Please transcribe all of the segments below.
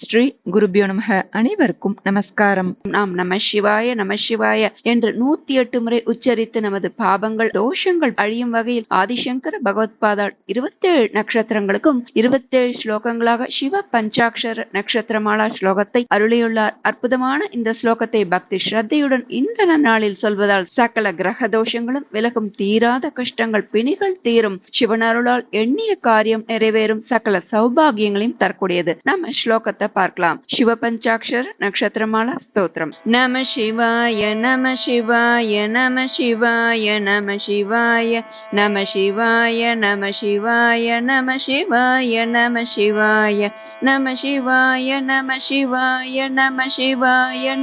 ஸ்ரீ குருபியோ நமக. அனைவருக்கும் நமஸ்காரம். நாம் நம சிவாய என்று 108 முறை உச்சரித்து நமது பாபங்கள் தோஷங்கள் அழியும் வகையில் ஆதிசங்கர பகவத்பாதால் 27 நட்சத்திரங்களுக்கும் 27 ஸ்லோகங்களாக சிவ பஞ்சாட்சர நட்சத்திரமாலா ஸ்லோகத்தை அருளியுள்ளார். அற்புதமான இந்த ஸ்லோகத்தை பக்தி ஸ்ரத்தையுடன் இந்த நன்னாளில் சொல்வதால் சகல கிரக தோஷங்களும் விலகும், தீராத கஷ்டங்கள் பிணிகள் தீரும், சிவனருளால் எண்ணிய காரியம் நிறைவேறும், சகல சௌபாகியங்களையும் தரக்கூடியது. நம்ம ஸ்லோகத்தை பார்க்கலாம். சிவ பஞ்சாட்சர நட்சத்திரமாலா ஸ்தோத்திரம். நம சிவாய நம சிவாய நம சிவாய நம சிவாய நம சிவாய நம சிவாய நம சிவாய நம சிவாய நம சிவாய நம சிவாய நம சிவாய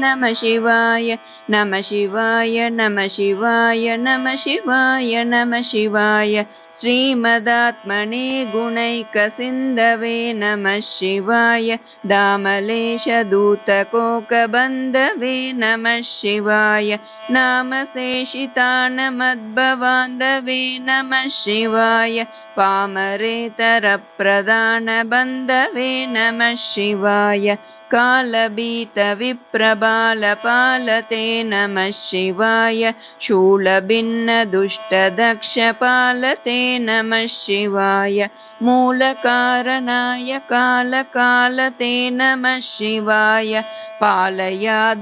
நம சிவாய நம சிவாய நம சிவாய நம சிவாய நம சிவாய ஸ்ரீமதாத்மனே குணைக சிந்தவே நம சிவாய தாமலேஷ தூத கோக பந்தவே நம சிவாய நாமசேஷிதான மத்பவாந்தவே நம சிவாய பாமரேதர பிரதான பந்தவே நம சிவாய காலபீத விப்ரபால பாலதே நம சிவாய சூலபின்ன துஷ்ட தக்ஷ பாலதே நம சிவாய மூல காரணாய கால காலதே நம சிவாய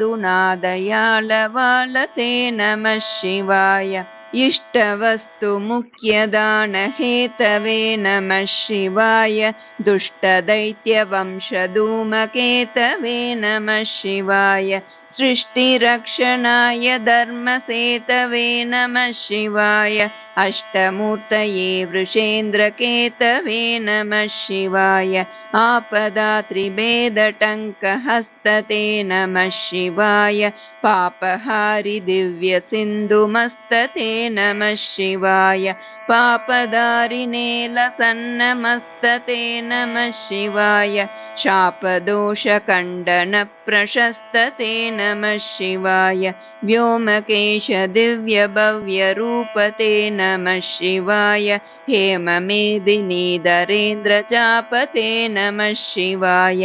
பாலயாதுநாதயால வாலதே நம சிவாய इष्टवस्तु मुख्यदान हेतवे नमः शिवाय दुष्टदैत्यवंशधूमकेतवे नमः शिवाय सृष्टिरक्षणाय धर्मसेतवे नमः शिवाय अष्टमूर्तये वृषेन्द्रकेतवे नमः शिवाय आपदात्रिभेदटङ्कहस्तते नमः शिवाय पापहारि दिव्यसिन्धुमस्तते नमः शिवाय पापदारिणे लसन्नमस्तते नमः शिवाय शापदोषखण्डन प्रशस्तते नमः शिवाय व्योमकेश दिव्य भव्य रूपते नमः शिवाय हेममेदिनीधरेन्द्र चापते नमः शिवाय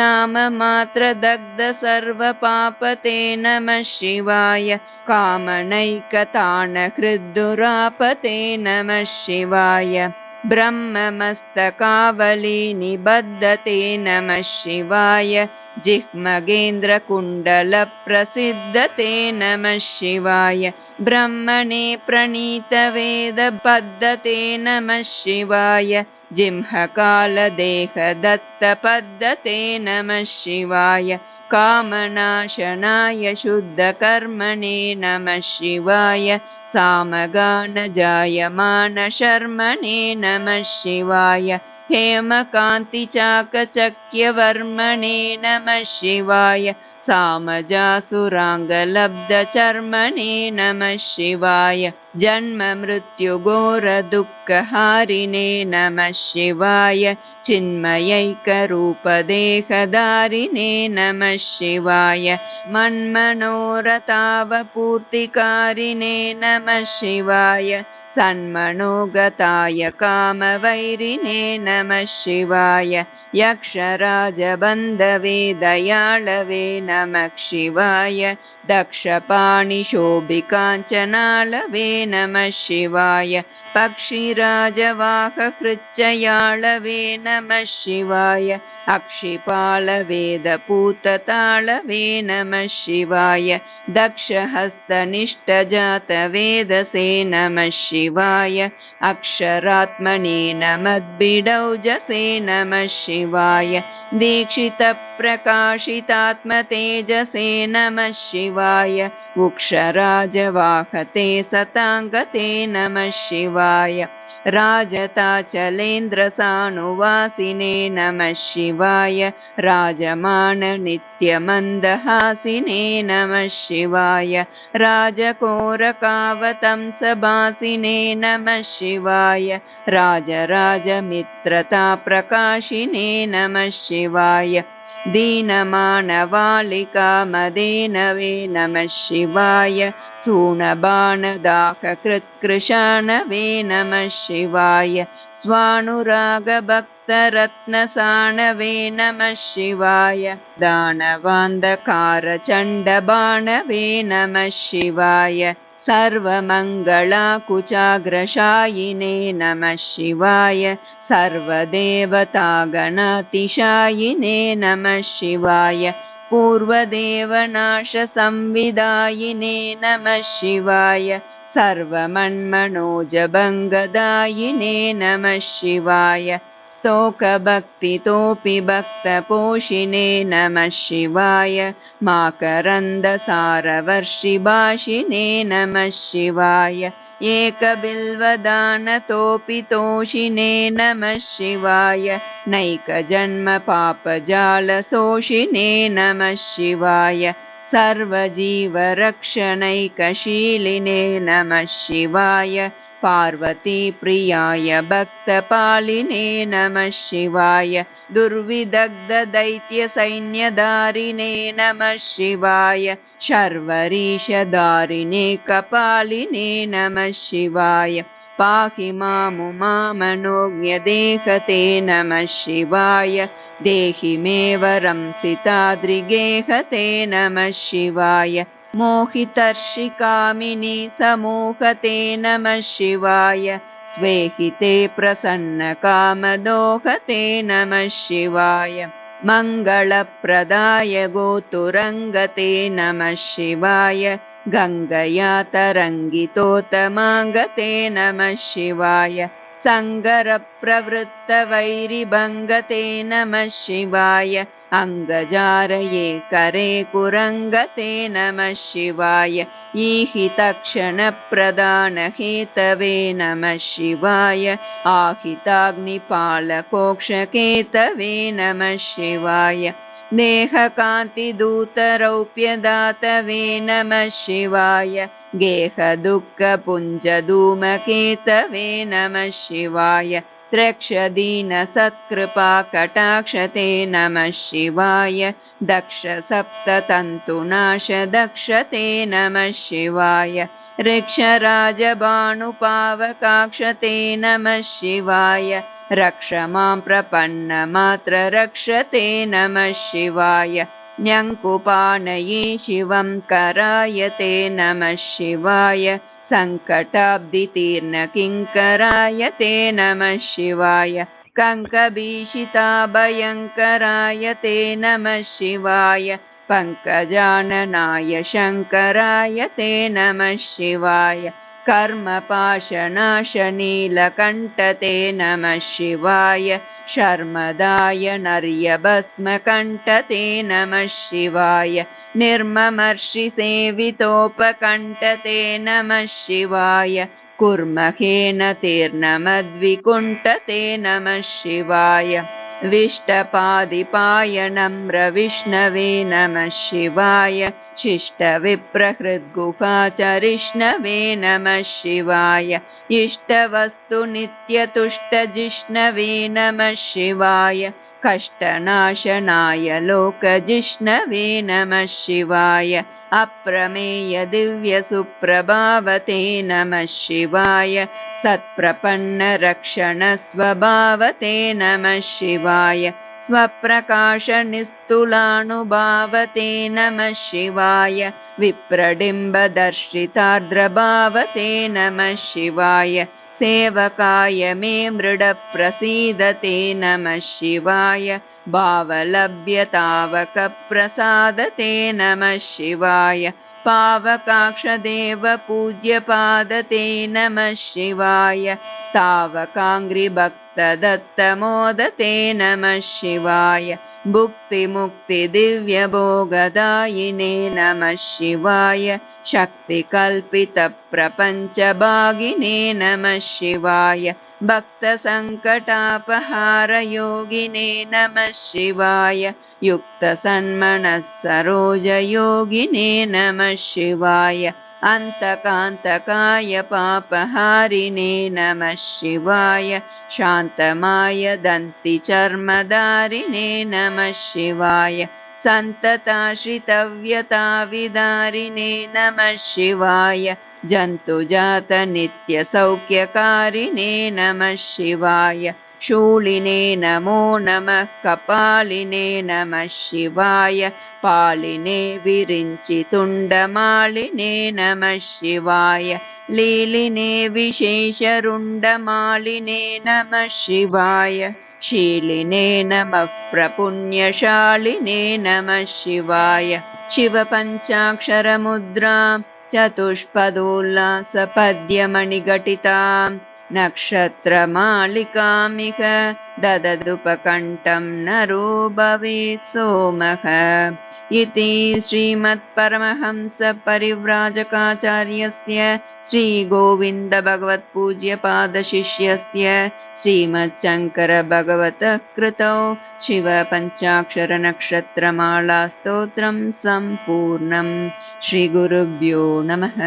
नाम मात्र दग्ध सर्व पापते नमः शिवाय कामनैकतान हृद्दुरापते नमः शिवाय ब्रह्ममस्तकावली निबद्धते नमः शिवाय जिह्मगेन्द्र कुण्डल प्रसिद्धते नमः शिवाय ब्रह्मणे प्रणीत वेद पद्धते नमः शिवाय जिह्मकाल देह दत्त पद्धते नमः शिवाय कामनाशनाय शुद्ध कर्मणे नमः शिवाय सामगान जायमान शर्मणे नमः शिवाय हेमकान्ति चाकचक्यवर्मणे नमः शिवाय सामजासुराङ्गलब्धचर्मणे नमः शिवाय जन्म मृत्यु घोर दुःखहारिणे नमः शिवाय चिन्मयैकरूपदेहधारिणे नमः शिवाय मन्मनोरथावपूर्तिकारिणे नमः शिवाय सन्मनोगताय कामवैरिणे नमः शिवाय यक्षराजबन्धवे दयाळवे नमः शिवाय दक्षपाणिशोभिकाञ्चनालवे नमः शिवाय पक्षिराजवाहकृच्छयाळवे नमः शिवाय अक्षिपालवेदपूतताळवे नमः शिवाय दक्षहस्तनिष्ठजातवेदसे नमः शिवाय अक्षरात्मने नमद्भिडौजसे नमः शिवाय दीक्षितप्रकाशितात्मतेजसे नमः शिवाय उक्षराजवाहते सताङ्गते नमः शिवाय राजताचलेन्द्रसानुवासिने नमः शिवाय राजमान नित्यमन्दहासिने नमः शिवाय राजकोरकावतंसभासिने नमः शिवाय राजराजमित्रता प्रकाशिने नमः शिवाय दीनमानवालिका मदेनवे नमः शिवाय सूनबाणदाहकृत्कृशानवे नमः शिवाय स्वानुरागभक्त भक्तरत्नसाणवे नमः शिवाय दानवान्धकारचण्डबाणवे नमः शिवाय सर्वमङ्गलाकुचाग्रशायिने नमः शिवाय सर्वदेवतागणातिशायिने नमः शिवाय पूर्वदेवनाशसंविदायिने नमः शिवाय सर्वमन्मनोजभङ्गदायिने नमः शिवाय स्तोकभक्तितोऽपि भक्तपोषिणे नमः शिवाय माकरन्दसारवर्षिभाषिणे नमः शिवाय एकबिल्वदानतोऽपि तोषिणे नमः शिवाय नैकजन्मपापजालशोषिणे नमः शिवाय सर्वजीवरक्षणैकशीलिने नमः शिवाय पार्वतीप्रियाय भक्तपालिने नमः शिवाय दुर्विदग्धदैत्यसैन्यधारिणे नमः शिवाय शर्वरीशधारिणे कपालिने नमः शिवाय पाहि मामुमामनोज्ञदेहते नमः शिवाय देहि मे वरं सिताद्रिगेहते नमः शिवाय मोहितर्षिकामिनी समूहते नमः शिवाय स्वेहिते प्रसन्नकामदोहते नमः शिवाय मङ्गलप्रदाय गोतुरङ्गते नमः शिवाय गङ्गया तरङ्गितोत्तमाङ्गते नमः शिवाय सङ्गरप्रवृत्तवैरिभङ्गते नमः शिवाय अङ्गजारये करे कुरङ्गते नमः शिवाय ईहितक्षणप्रदानहेतवे नमः शिवाय आहिताग्निपालकोक्षकेतवे नमः शिवाय देहकान्तिदूतरौप्यदातवे नमः शिवाय गेहदुःखपुञ्जधूमकेतवे नमः शिवाय त्र्यक्षदीनसत्कृपाकटाक्षते नमः शिवाय दक्षसप्ततन्तुनाशदक्षते नमः शिवाय ऋक्षराजभानुपावकाक्षते नमः शिवाय रक्ष मां प्रपन्नमात्र रक्षते नमः शिवाय न्यङ्कुपानये शिवं करायते नमः शिवाय सङ्कटाब्धितीर्णकिङ्करायते नमः शिवाय कङ्कभीषिताभयङ्करायते नमः शिवाय पङ्कजाननाय शङ्करायते नमः शिवाय कर्मपाशनाशनीलकण्ठते नमः शिवाय शर्मदाय नर्यभस्मकण्ठते नमः शिवाय निर्ममर्षिसेवितोपकण्ठते नमः शिवाय कुर्महेन तीर्णमद्विकुण्ठते नमः शिवाय विष्टपादिपायनम्रविष्णवे नमः शिवाय शिष्टविप्रहृद्गुहाचरिष्णवे नमः शिवाय इष्टवस्तुनित्यतुष्टजिष्णवे नमः शिवाय कष्टनाशनाय लोकजिष्णवे नमः शिवाय अप्रमेय दिव्यसुप्रभावते नमः शिवाय सत्प्रपन्नरक्षणस्वभावते नमः शिवाय स्वप्रकाशनिस्तुलानुभावते नमः शिवाय विप्रडिम्बदर्शितार्द्रभावते नमः शिवाय सेवकाय मे मृडप्रसीदते नमः शिवाय भावलभ्यतावकप्रसादते नमः शिवाय पावकाक्षदेवपूज्यपादते नमः शिवाय तावकाङ्घ्रिभक्तदत्तमोदते नमः शिवाय भुक्तिमुक्तिदिव्यभोगदायिने नमः शिवाय शक्तिकल्पितप्रपञ्चभागिने नमः शिवाय भक्तसङ्कटापहारयोगिने नमः शिवाय युक्तसन्मनः सरोजयोगिने नमः शिवाय अन्तकान्तकाय पापहारिणे नमः शिवाय शान्तमाय दन्तिचर्मधारिणे नमः शिवाय सन्तताश्रितव्यताविदारिणे नमः शिवाय जन्तुजातनित्यसौख्यकारिणे नमः शिवाय शूलिने नमो नमः कपालिने नमः शिवाय पालिने विरिञ्चितुण्डमालिने नमः शिवाय लीलिने विशेषरुण्डमालिने नमः शिवाय शीलिने नमः प्रपुण्यशालिने नमः शिवाय शिवपञ्चाक्षरमुद्रां चतुष्पदोल्लासपद्यमणिघटितां नक्षत्रमालिकामिह दददुपकण्ठं नरो भवेत् सोमः इति श्रीमत्परमहंसपरिव्राजकाचार्यस्य श्रीगोविन्दभगवत्पूज्यपादशिष्यस्य श्रीमच्छङ्करभगवतः कृतौ शिवपञ्चाक्षरनक्षत्रमालास्तोत्रं सम्पूर्णम् श्रीगुरुभ्यो नमः।